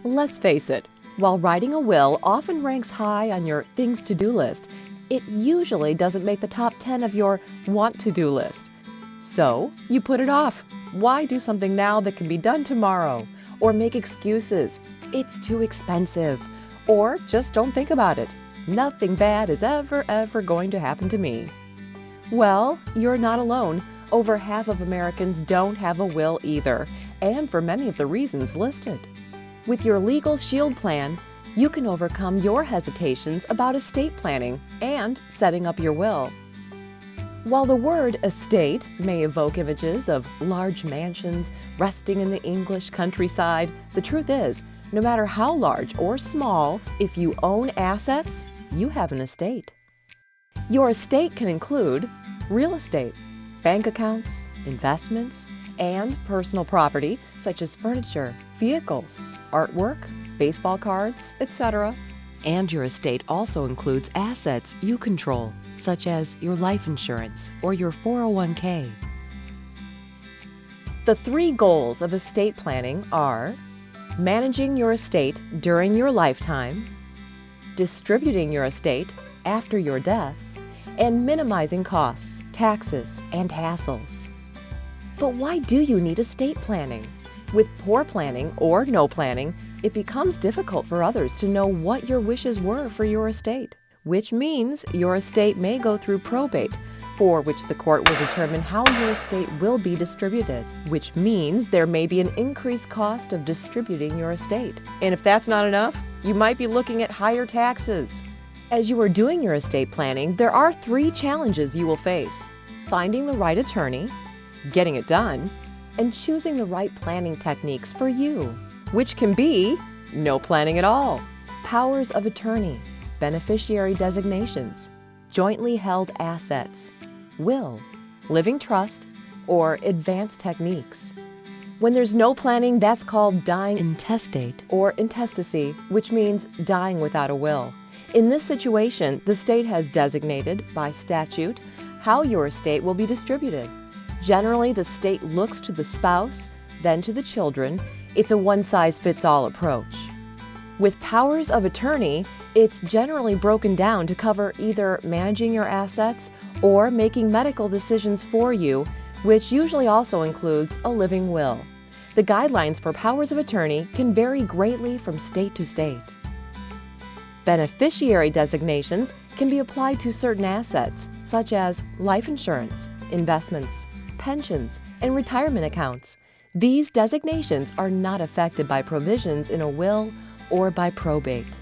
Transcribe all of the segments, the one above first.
Let's face it, while writing a will often ranks high on your things to do list, it usually doesn't make the top 10 of your want to do list. So you put it off. Why do something now that can be done tomorrow? Or make excuses. It's too expensive. Or just don't think about it. Nothing bad is ever going to happen to me. Well, you're not alone. Over half of Americans don't have a will either, and for many of the reasons listed. With your Legal Shield plan, you can overcome your hesitations about estate planning and setting up your will. While the word estate may evoke images of large mansions resting in the English countryside, the truth is, no matter how large or small, if you own assets, you have an estate. Your estate can include real estate, bank accounts, investments, and personal property such as furniture, vehicles, artwork, baseball cards, etc. And your estate also includes assets you control, such as your life insurance or your 401k. The 3 goals of estate planning are managing your estate during your lifetime, distributing your estate after your death, and minimizing costs, taxes, and hassles. But why do you need estate planning? With poor planning or no planning, it becomes difficult for others to know what your wishes were for your estate, which means your estate may go through probate, for which the court will determine how your estate will be distributed, which means there may be an increased cost of distributing your estate. And if that's not enough, you might be looking at higher taxes. As you are doing your estate planning, there are 3 challenges you will face: finding the right attorney, getting it done, and choosing the right planning techniques for you, which can be no planning at all, powers of attorney, beneficiary designations, jointly held assets, will, living trust, or advanced techniques. When there's no planning, that's called dying intestate or intestacy, which means dying without a will. In this situation, the state has designated, by statute, how your estate will be distributed. Generally, the state looks to the spouse, then to the children. It's a one-size-fits-all approach. With powers of attorney, it's generally broken down to cover either managing your assets or making medical decisions for you, which usually also includes a living will. The guidelines for powers of attorney can vary greatly from state to state. Beneficiary designations can be applied to certain assets, such as life insurance, investments, pensions, and retirement accounts. These designations are not affected by provisions in a will or by probate.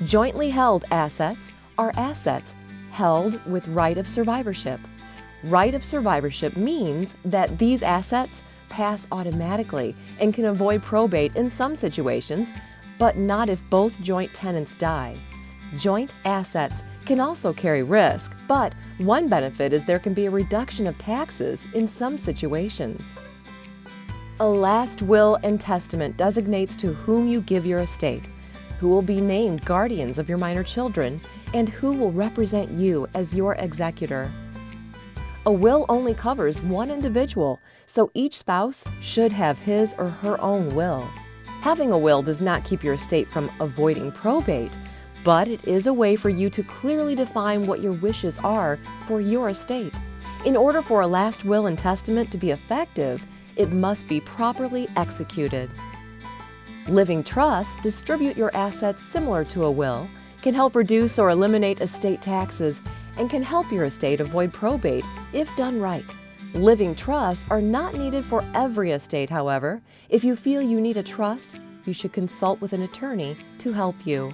Jointly held assets are assets held with right of survivorship. Right of survivorship means that these assets pass automatically and can avoid probate in some situations, but not if both joint tenants die. Joint assets can also carry risk, but one benefit is there can be a reduction of taxes in some situations. A last will and testament designates to whom you give your estate, who will be named guardians of your minor children, and who will represent you as your executor. A will only covers one individual, so each spouse should have his or her own will. Having a will does not keep your estate from avoiding probate, but it is a way for you to clearly define what your wishes are for your estate. In order for a last will and testament to be effective, it must be properly executed. Living trusts distribute your assets similar to a will, can help reduce or eliminate estate taxes, and can help your estate avoid probate if done right. Living trusts are not needed for every estate, however. If you feel you need a trust, you should consult with an attorney to help you.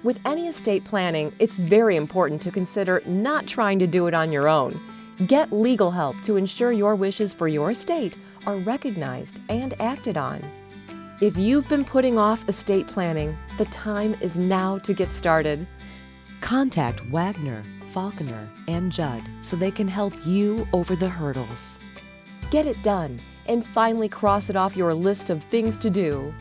With any estate planning, it's very important to consider not trying to do it on your own. Get legal help to ensure your wishes for your estate are recognized and acted on. If you've been putting off estate planning, the time is now to get started. Contact Wagner, Falconer, and Judd so they can help you over the hurdles. Get it done and finally cross it off your list of things to do.